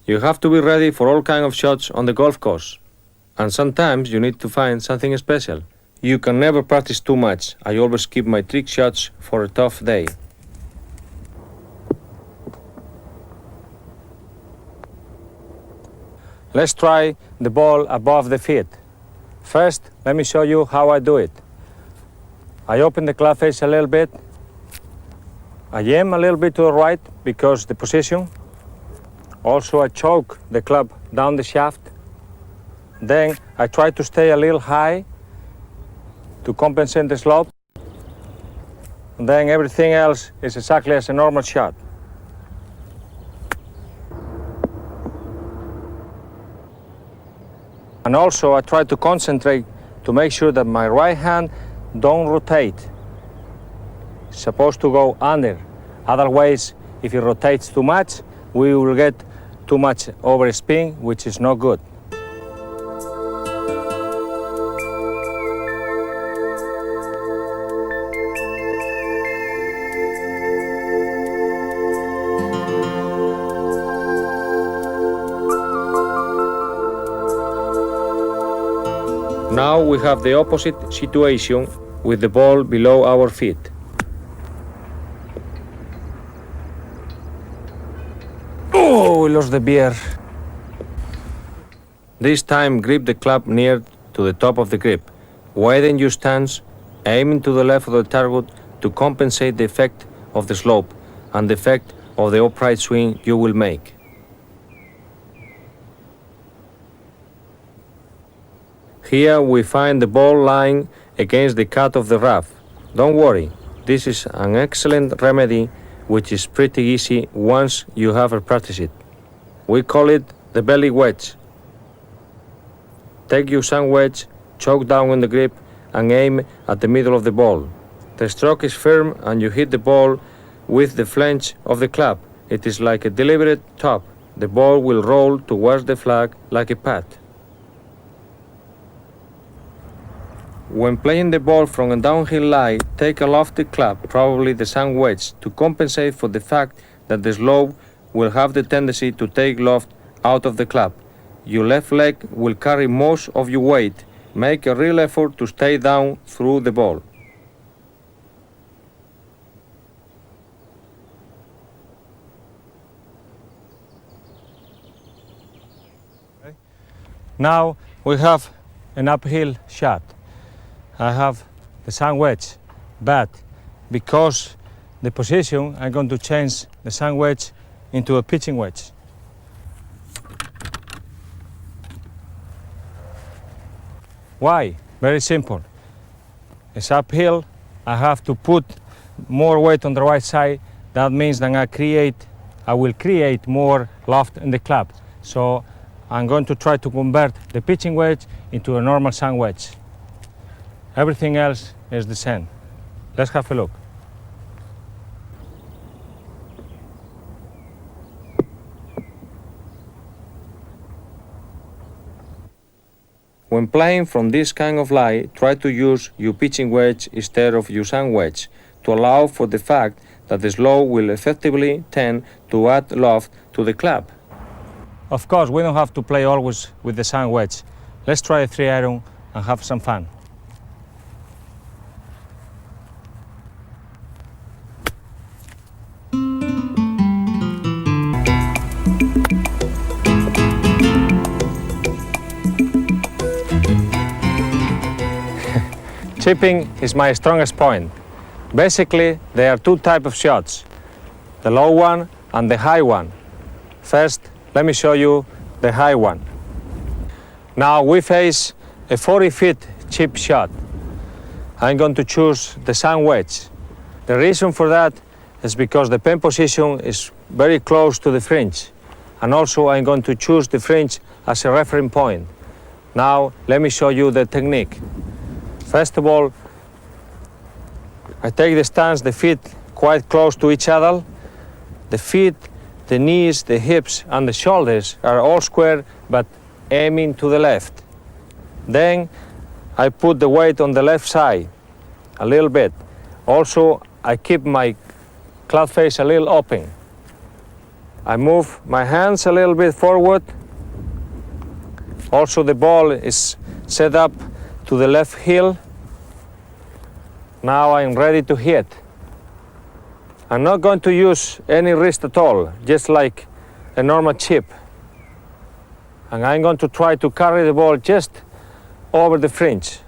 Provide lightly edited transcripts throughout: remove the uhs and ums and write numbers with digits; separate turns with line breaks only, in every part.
You have to be ready for all kinds of shots on the golf course. And sometimes you need to find something special. You can never practice too much. I always keep my trick shots for a tough day. Let's try the ball above the feet. First, let me show you how I do it. I open the club face a little bit. I aim a little bit to the right because the position. Also, I choke the club down the shaft. Then I try to stay a little high to compensate the slope. And then everything else is exactly as a normal shot. And also I try to concentrate to make sure that my right hand don't rotate. It's supposed to go under. Otherwise, if it rotates too much, we will get too much overspin, which is not good. Now we have the opposite situation with the ball below our feet. Oh, we lost the beer. This time grip the club near to the top of the grip. Widen your stance, aiming to the left of the target to compensate the effect of the slope and the effect of the upright swing you will make. Here we find the ball lying against the cut of the rough. Don't worry, this is an excellent remedy which is pretty easy once you have practiced it. We call it the belly wedge. Take your sand wedge, choke down on the grip and aim at the middle of the ball. The stroke is firm and you hit the ball with the flange of the club. It is like a deliberate top. The ball will roll towards the flag like a pad. When playing the ball from a downhill lie, take a lofty club, probably the sand wedge, to compensate for the fact that the slope will have the tendency to take loft out of the club. Your left leg will carry most of your weight. Make a real effort to stay down through the ball. Now we have an uphill shot. I have the sand wedge, but because the position, I'm going to change the sand wedge into a pitching wedge. Why? Very simple. It's uphill, I have to put more weight on the right side. That means that I will create more loft in the club. So I'm going to try to convert the pitching wedge into a normal sand wedge. Everything else is the same. Let's have a look. When playing from this kind of lie, try to use your pitching wedge instead of your sand wedge to allow for the fact that the slope will effectively tend to add loft to the club. Of course, we don't have to play always with the sand wedge. Let's try a 3-iron and have some fun. Chipping is my strongest point. Basically, there are two types of shots, the low one and the high one. First, let me show you the high one. Now we face a 40-feet chip shot. I'm going to choose the sand wedge. The reason for that is because the pen position is very close to the fringe. And also I'm going to choose the fringe as a reference point. Now let me show you the technique. First of all, I take the stance, the feet quite close to each other. The feet, the knees, the hips, and the shoulders are all square, but aiming to the left. Then I put the weight on the left side, a little bit. Also, I keep my club face a little open. I move my hands a little bit forward. Also the ball is set up to the left heel. Now I'm ready to hit. I'm not going to use any wrist at all, just like a normal chip. And I'm going to try to carry the ball just over the fringe.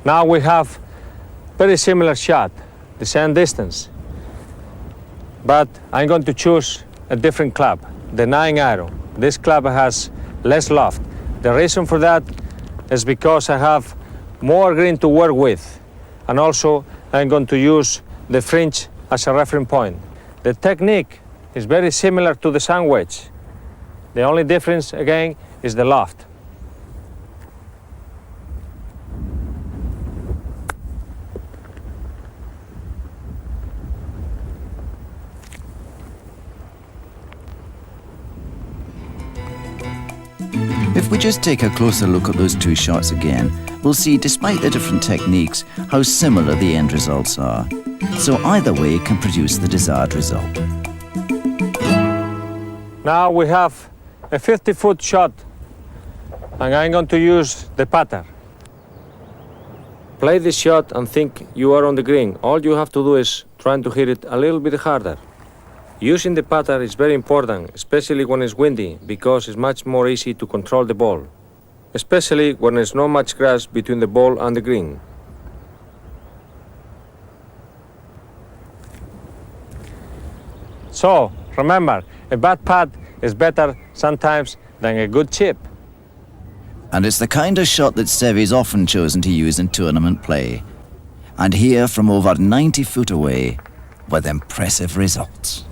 Now we have very similar shot, the same distance. But I'm going to choose a different club, the 9 iron. This club has less loft. The reason for that is because I have more green to work with. And also I'm going to use the fringe as a reference point. The technique is very similar to the sand wedge. The only difference again is the loft.
If we just take a closer look at those two shots again, we'll see, despite the different techniques, how similar the end results are. So either way can produce the desired result.
Now we have a 50-foot shot, and I'm going to use the putter. Play this shot and think you are on the green. All you have to do is try to hit it a little bit harder. Using the putter is very important, especially when it's windy, because it's much more easy to control the ball, especially when there's not much grass between the ball and the green. So, remember, a bad putt is better sometimes than a good chip.
And it's the kind of shot that Seve's often chosen to use in tournament play. And here, from over 90 foot away, with impressive results.